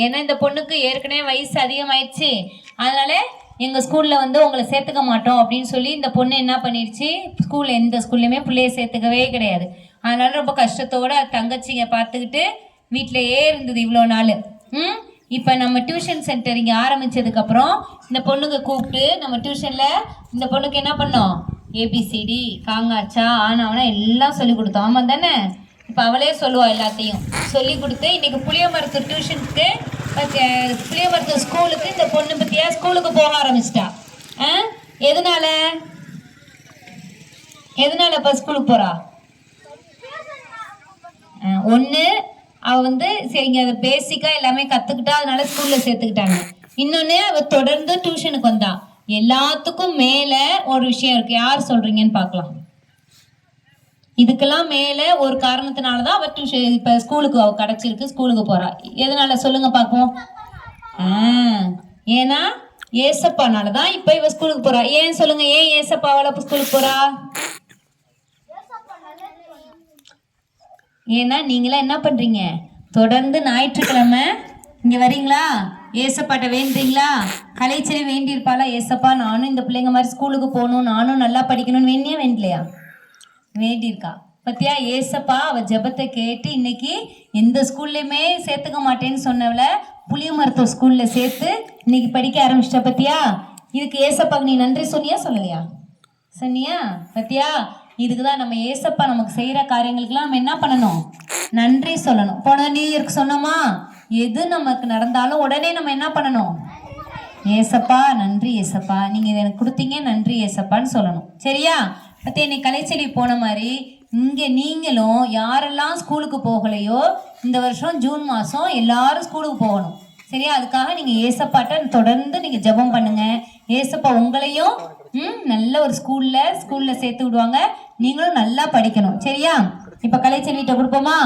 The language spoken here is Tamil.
ஏன்னா இந்த பொண்ணுக்கு ஏற்கனவே வயசு அதிகமாயிடுச்சு. அதனால எங்கள் ஸ்கூலில் வந்து உங்களை சேர்த்துக்க மாட்டோம் அப்படின்னு சொல்லி இந்த பொண்ணு என்ன பண்ணிடுச்சு, ஸ்கூலில் எந்த ஸ்கூல்லையுமே பிள்ளைய சேர்த்துக்கவே கிடையாது. அதனால ரொம்ப கஷ்டத்தோடு தங்கச்சிங்க பார்த்துக்கிட்டு வீட்டிலையே இருந்தது இவ்வளோ நாள். இப்போ நம்ம டியூஷன் சென்டர் இங்கே ஆரம்பித்ததுக்கப்புறம் இந்த பொண்ணுங்க கூப்பிட்டு நம்ம டியூஷனில் இந்த பொண்ணுக்கு என்ன பண்ணோம், ஏபிசிடி காங்காச்சா ஆனாவனா எல்லாம் சொல்லி கொடுத்தோம். ஆமாம் தானே? இப்போ அவளே சொல்லுவாள், எல்லாத்தையும் சொல்லி கொடுத்து இன்றைக்கி புளியமரத்தூர் டியூஷனுக்கு புளியமரத்தூர் ஸ்கூலுக்கு இந்த பொண்ணு பற்றியா ஸ்கூலுக்கு போக ஆரம்பிச்சிட்டா. எதனால இப்போ ஸ்கூலுக்கு போகிறா? ஒன்று அவள் வந்து சரிங்க அதை பேசிக்காக எல்லாமே கற்றுக்கிட்டா, அதனால ஸ்கூலில் சேர்த்துக்கிட்டாங்க. இன்னொன்று அவள் தொடர்ந்து டியூஷனுக்கு வந்தா. எல்லாத்துக்கும் மேலே ஒரு விஷயம் இருக்குது, யார் சொல்கிறீங்கன்னு பார்க்கலாம். இதுக்கெல்லாம் மேலே ஒரு காரணத்தினால தான் அவள் டியூஷன் இப்போ ஸ்கூலுக்கு அவள் கிடச்சிருக்கு, ஸ்கூலுக்கு போகிறா. எதனால சொல்லுங்க பார்ப்போம். ஏன்னா ஏசப்பானால தான் இப்போ இவ ஸ்கூலுக்கு போகிறா. ஏன் சொல்லுங்க, ஏன் ஏசப்பாவால் இப்போ ஸ்கூலுக்கு போகிறா? ஏன்னா நீங்களாம் என்ன பண்ணுறீங்க, தொடர்ந்து ஞாயிற்றுக்கிழமை இங்கே வரீங்களா, ஏசப்பாட்ட வேண்டுறீங்களா? கலைச்செல்வி வேண்டியிருப்பாளா, ஏசப்பா நானும் இந்த பிள்ளைங்க மாதிரி ஸ்கூலுக்கு போகணும், நானும் நல்லா படிக்கணும்னு வேண்டியா வேண்டலையா? வேண்டியிருக்கா. பத்தியா, ஏசப்பா அவள் ஜெபத்தை கேட்டு இன்னைக்கு எந்த ஸ்கூல்லையுமே சேர்த்துக்க மாட்டேன்னு சொன்னவளை புளியமரத்தூர் ஸ்கூலில் சேர்த்து இன்னைக்கு படிக்க ஆரம்பிச்சிட்ட. பத்தியா, இதுக்கு ஏசப்பாக்கு நீ நன்றி சொன்னியா சொல்லலையா? சொன்னியா? பத்தியா, இதுக்கு தான் நம்ம ஏசப்பா நமக்கு செய்கிற காரியங்களுக்கெல்லாம் நம்ம என்ன பண்ணணும், நன்றி சொல்லணும். போன நியூ இயர்க்கு சொன்னோமா, எது நமக்கு நடந்தாலும் உடனே நம்ம என்ன பண்ணணும், ஏசப்பா நன்றி ஏசப்பா, நீங்கள் இதை எனக்கு கொடுத்தீங்க நன்றி ஏசப்பான்னு சொல்லணும். சரியா? பற்றி இன்னைக்கு கலைச்செல்வி போன மாதிரி இங்கே நீங்களும் யாரெல்லாம் ஸ்கூலுக்கு போகலையோ இந்த வருஷம் ஜூன் மாதம் எல்லாரும் ஸ்கூலுக்கு போகணும். சரியா? அதுக்காக நீங்கள் ஏசப்பாட்ட தொடர்ந்து நீங்கள் ஜெபம் பண்ணுங்கள். ஏசப்பா உங்களையும் நல்ல ஒரு ஸ்கூலில் சேர்த்து விடுவாங்க. நீங்களும் நல்லா படிக்கணும். சரியா? இப்போ கலைச்செல்விட்ட கொடுப்போமா?